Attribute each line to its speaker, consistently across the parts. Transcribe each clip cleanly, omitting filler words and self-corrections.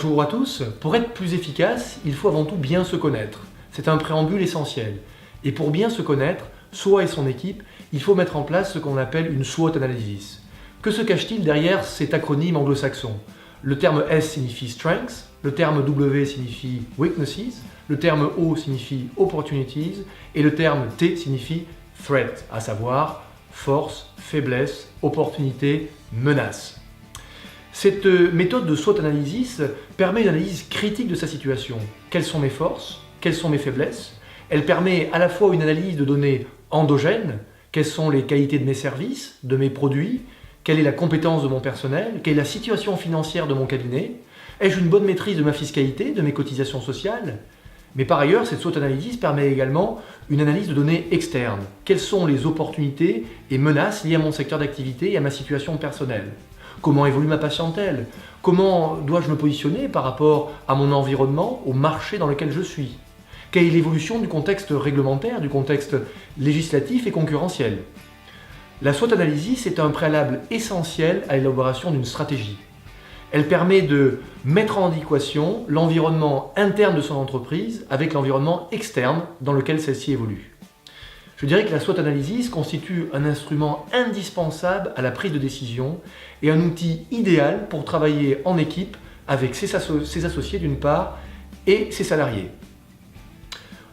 Speaker 1: Bonjour à tous. Pour être plus efficace, il faut avant tout bien se connaître. C'est un préambule essentiel. Et pour bien se connaître, soi et son équipe, il faut mettre en place ce qu'on appelle une SWOT analysis. Que se cache-t-il derrière cet acronyme anglo-saxon? Le terme S signifie Strengths, le terme W signifie Weaknesses, le terme O signifie Opportunities et le terme T signifie Threat, à savoir force, faiblesse, opportunité, menace. Cette méthode de SWOT analysis permet une analyse critique de sa situation. Quelles sont mes forces? Quelles sont mes faiblesses? Elle permet à la fois une analyse de données endogènes, quelles sont les qualités de mes services, de mes produits, quelle est la compétence de mon personnel, quelle est la situation financière de mon cabinet, ai-je une bonne maîtrise de ma fiscalité, de mes cotisations sociales? Mais par ailleurs, cette SWOT analysis permet également une analyse de données externes. Quelles sont les opportunités et menaces liées à mon secteur d'activité et à ma situation personnelle? Comment évolue ma patientèle? Comment dois-je me positionner par rapport à mon environnement, au marché dans lequel je suis? Quelle est l'évolution du contexte réglementaire, du contexte législatif et concurrentiel? La SWOT analysis est un préalable essentiel à l'élaboration d'une stratégie. Elle permet de mettre en adéquation l'environnement interne de son entreprise avec l'environnement externe dans lequel celle-ci évolue. Je dirais que la SWOT analysis constitue un instrument indispensable à la prise de décision et un outil idéal pour travailler en équipe avec ses associés d'une part et ses salariés.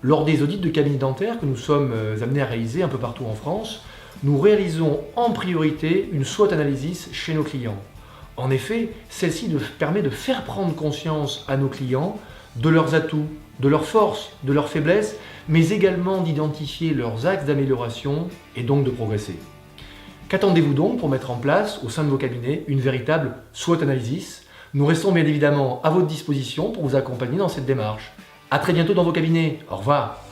Speaker 1: Lors des audits de cabinets dentaires que nous sommes amenés à réaliser un peu partout en France, nous réalisons en priorité une SWOT analysis chez nos clients. En effet, celle-ci permet de faire prendre conscience à nos clients de leurs atouts, de leurs forces, de leurs faiblesses, mais également d'identifier leurs axes d'amélioration et donc de progresser. Qu'attendez-vous donc pour mettre en place au sein de vos cabinets une véritable SWOT analysis? Nous restons bien évidemment à votre disposition pour vous accompagner dans cette démarche. À très bientôt dans vos cabinets. Au revoir.